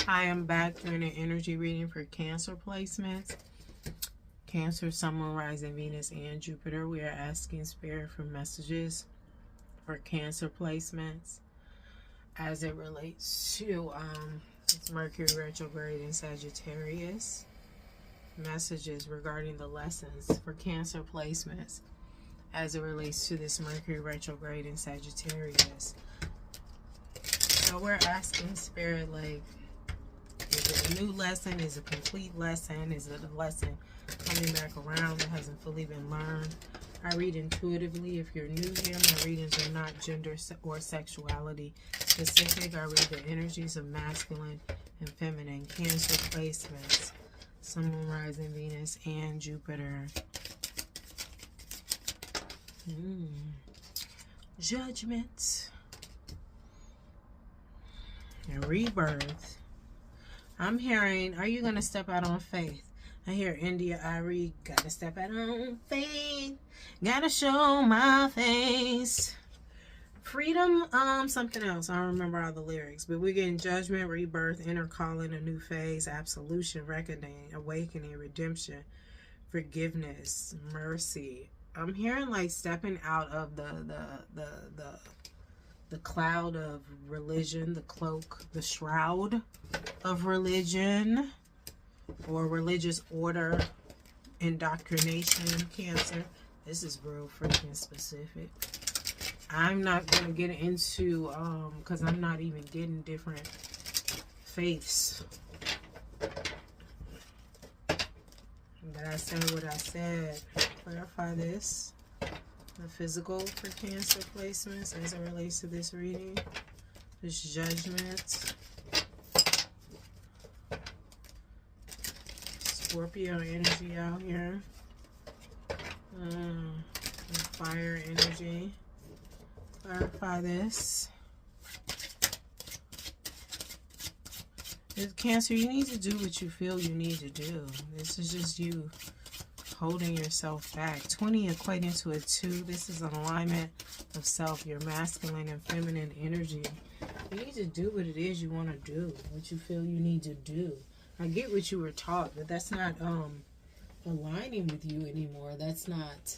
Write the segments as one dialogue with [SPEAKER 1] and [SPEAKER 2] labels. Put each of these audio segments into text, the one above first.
[SPEAKER 1] I am back doing an energy reading for Cancer placements. Cancer, Sun, Moon, Rising, Venus, and Jupiter. We are asking Spirit for messages for Cancer placements as it relates to it's Mercury retrograde in Sagittarius. Messages regarding the lessons for Cancer placements as it relates to this Mercury retrograde in Sagittarius. So we're asking Spirit, like, is it a new lesson? Is it a complete lesson? Is it a lesson coming back around that hasn't fully been learned? I read intuitively. If you're new here, my readings are not gender or sexuality specific. I read the energies of masculine and feminine Cancer placements. Sun, Moon, Rising, Venus, and Jupiter. Judgment. And rebirth. I'm hearing, are you going to step out on faith? I hear India Ari, gotta step out on faith. Gotta show my face. Freedom, something else. I don't remember all the lyrics. But we're getting judgment, rebirth, inner calling, a new phase, absolution, reckoning, awakening, redemption, forgiveness, mercy. I'm hearing like stepping out of the cloud of religion, the cloak, the shroud of religion or religious order, indoctrination, Cancer. This is real freaking specific. I'm not going to get into, because I'm not even getting different faiths. But I said what I said. Clarify this. The physical for Cancer placements as it relates to this reading. This judgment. Scorpio energy out here. Fire energy. Clarify this. With Cancer, you need to do what you feel you need to do. This is just you holding yourself back. 20 equating to a 2. This is an alignment of self, your masculine and feminine energy. You need to do what it is you want to do, what you feel you need to do. I get what you were taught, but that's not aligning with you anymore. That's not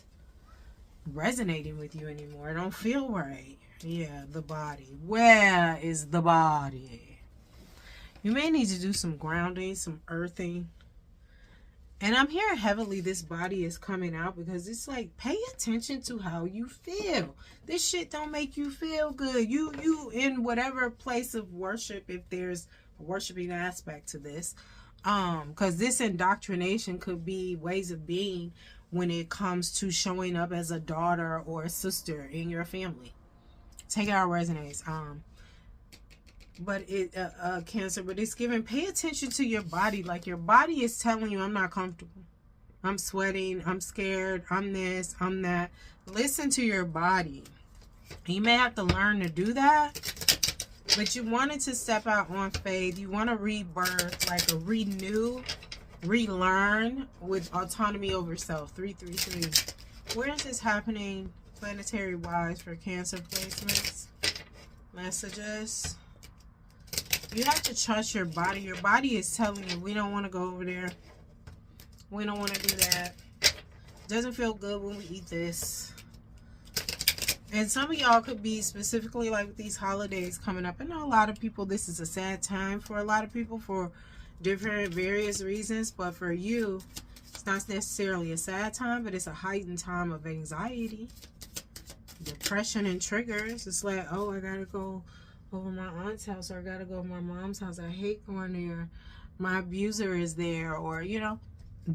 [SPEAKER 1] resonating with you anymore. It don't feel right. Yeah, the body. Where is the body? You may need to do some grounding, some earthing. And I'm hearing heavily this body is coming out because it's like, pay attention to how you feel. This shit don't make you feel good. You in whatever place of worship, if there's a worshiping aspect to this, because this indoctrination could be ways of being when it comes to showing up as a daughter or a sister in your family. Take it out resonates. But it Cancer, but it's giving, pay attention to your body. Like your body is telling you, I'm not comfortable, I'm sweating, I'm scared, I'm this, I'm that. Listen to your body. You may have to learn to do that, but you wanted to step out on faith. You want to rebirth, like a renew, relearn with autonomy over self. 333. Where is this happening planetary wise for Cancer placements? Messages. You have to trust your body. Your body is telling you, we don't want to go over there. We don't want to do that. Doesn't feel good when we eat this. And some of y'all could be specifically like with these holidays coming up. I know a lot of people, this is a sad time for a lot of people for different various reasons. But for you, it's not necessarily a sad time, but it's a heightened time of anxiety, depression, and triggers. It's like, oh, I gotta go over my aunt's house, or I gotta go to my mom's house. I hate going there. My abuser is there, or, you know,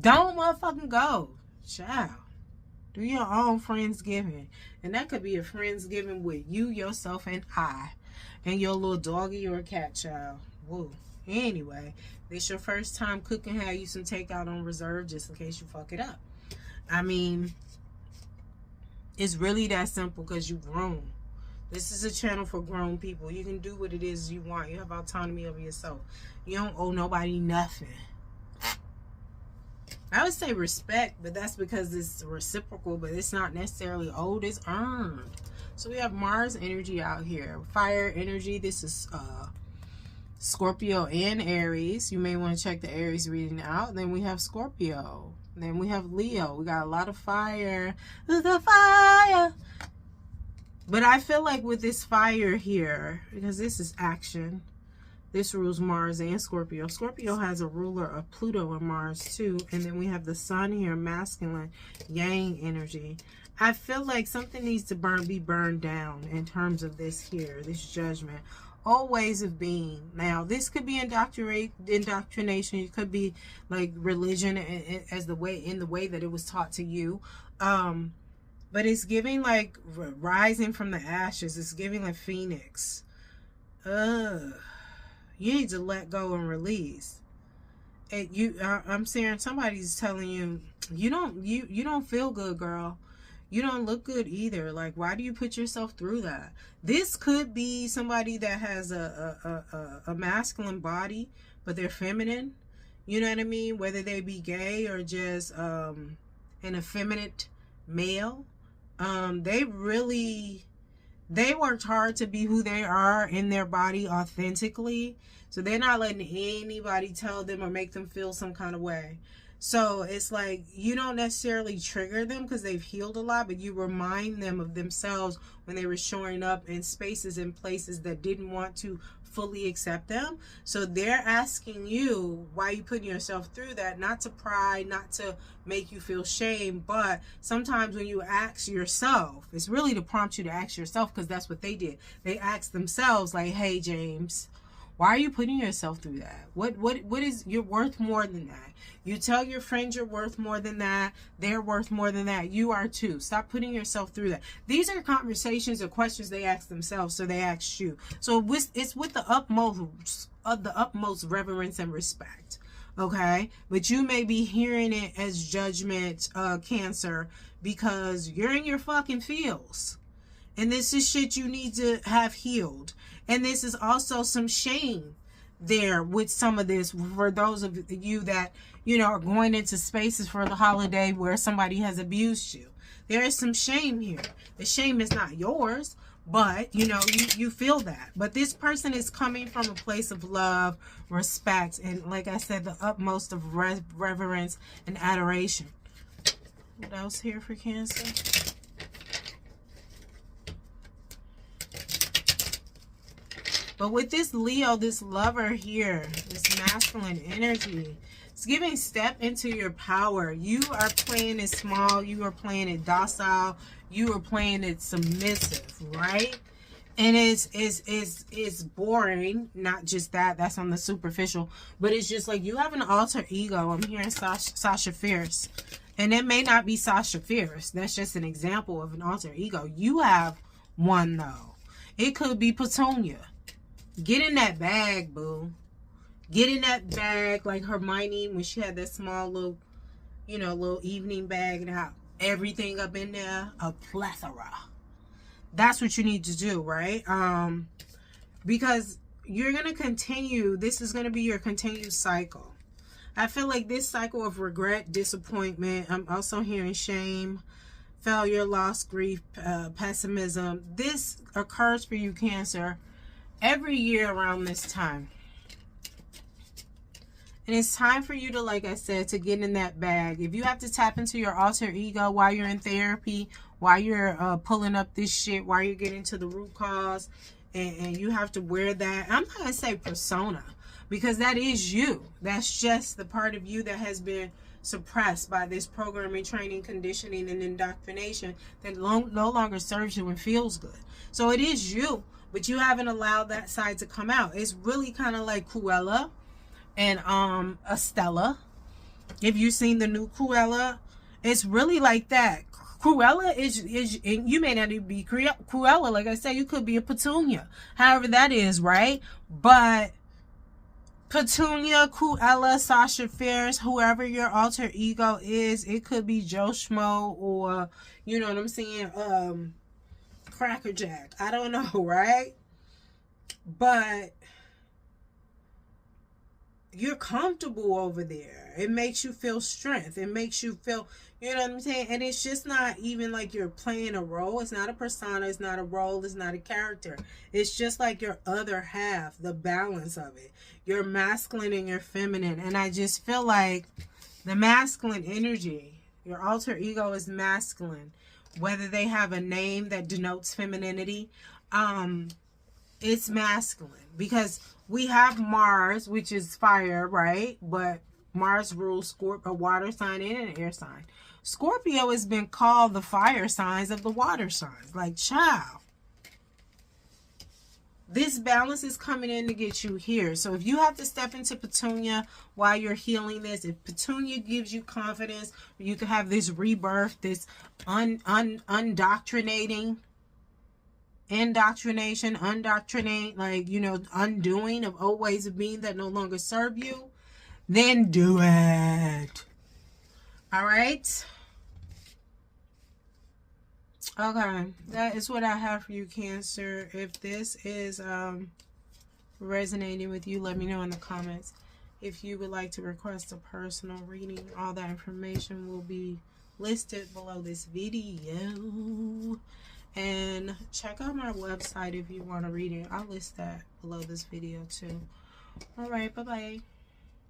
[SPEAKER 1] don't motherfucking go. Child. Do your own Friendsgiving. And that could be a Friendsgiving with you, yourself, and I. And your little doggy or cat, child. Woo. Anyway, this your first time cooking, have you some takeout on reserve just in case you fuck it up. I mean, it's really that simple because you grown. This is a channel for grown people. You can do what it is you want. You have autonomy over yourself. You don't owe nobody nothing. I would say respect, but that's because it's reciprocal, but it's not necessarily owed, it's earned. So we have Mars energy out here. Fire energy. This is Scorpio and Aries. You may want to check the Aries reading out. Then we have Scorpio. Then we have Leo. We got a lot of fire. The fire. But I feel like with this fire here, because this is action, this rules Mars and Scorpio. Scorpio has a ruler of Pluto and Mars too. And then we have the sun here, masculine, yang energy. I feel like something needs to be burned down in terms of this here, this judgment. Old ways of being. Now, this could be indoctrination. It could be like religion as the way, in the way that it was taught to you. But it's giving like rising from the ashes. It's giving like Phoenix. You need to let go and release. And I'm saying somebody's telling you, you don't feel good, girl. You don't look good either. Like, why do you put yourself through that? This could be somebody that has a masculine body, but they're feminine. You know what I mean? Whether they be gay or just an effeminate male. They worked hard to be who they are in their body authentically. So they're not letting anybody tell them or make them feel some kind of way. So it's like you don't necessarily trigger them because they've healed a lot, but you remind them of themselves when they were showing up in spaces and places that didn't want to fully accept them. So they're asking you, why are you putting yourself through that? Not to pry, not to make you feel shame, but sometimes when you ask yourself, it's really to prompt you to ask yourself, because that's what they did. They asked themselves like, hey, James, why are you putting yourself through that? What is, you're worth more than that. You tell your friends you're worth more than that. They're worth more than that. You are too. Stop putting yourself through that. These are conversations or questions they ask themselves, so they ask you. So it's with the utmost reverence and respect. Okay? But you may be hearing it as judgment, Cancer, because you're in your fucking feels. And this is shit you need to have healed. And this is also some shame there with some of this for those of you that, you know, are going into spaces for the holiday where somebody has abused you. There is some shame here. The shame is not yours, but, you know, you feel that. But this person is coming from a place of love, respect, and like I said, the utmost of reverence and adoration. What else here for Cancer? But with this Leo, this lover here, this masculine energy, it's giving step into your power. You are playing it small. You are playing it docile. You are playing it submissive, right? And it's boring. Not just that. That's on the superficial. But it's just like you have an alter ego. I'm hearing Sasha Fierce. And it may not be Sasha Fierce. That's just an example of an alter ego. You have one, though. It could be Petunia. Get in that bag, boo. Get in that bag like Hermione when she had that small little, you know, little evening bag and have everything up in there. A plethora. That's what you need to do, right? Because you're going to continue. This is going to be your continued cycle. I feel like this cycle of regret, disappointment. I'm also hearing shame, failure, loss, grief, pessimism. This occurs for you, Cancer, every year around this time. And it's time for you to, like I said, to get in that bag. If you have to tap into your alter ego while you're in therapy, while you're pulling up this shit, while you're getting to the root cause, and you have to wear that, I'm not going to say persona, because that is you. That's just the part of you that has been suppressed by this programming, training, conditioning, and indoctrination that no longer serves you and feels good. So it is you. But you haven't allowed that side to come out. It's really kind of like Cruella and Estella. If you've seen the new Cruella, it's really like that. Cruella is and you may not even be Cruella. Like I said, you could be a Petunia. However that is, right? But Petunia, Cruella, Sasha Fierce, whoever your alter ego is, it could be Joe Schmo or, you know what I'm saying, Cracker Jack. I don't know, right? But you're comfortable over there. It makes you feel strength. It makes you feel, you know what I'm saying? And it's just not even like you're playing a role. It's not a persona. It's not a role. It's not a character. It's just like your other half, the balance of it. Your masculine and your feminine. And I just feel like the masculine energy, your alter ego is masculine. Whether they have a name that denotes femininity, it's masculine. Because we have Mars, which is fire, right? But Mars rules a water sign and an air sign. Scorpio has been called the fire signs of the water signs. Like, child. This balance is coming in to get you here. So if you have to step into Petunia while you're healing this, if Petunia gives you confidence, you can have this rebirth, this indoctrinate, like, you know, undoing of old ways of being that no longer serve you, then do it. All right. Okay, that is what I have for you, Cancer. If this is resonating with you, let me know in the comments. If you would like to request a personal reading, all that information will be listed below this video. And check out my website if you want to read it. I'll list that below this video too. All right, bye-bye.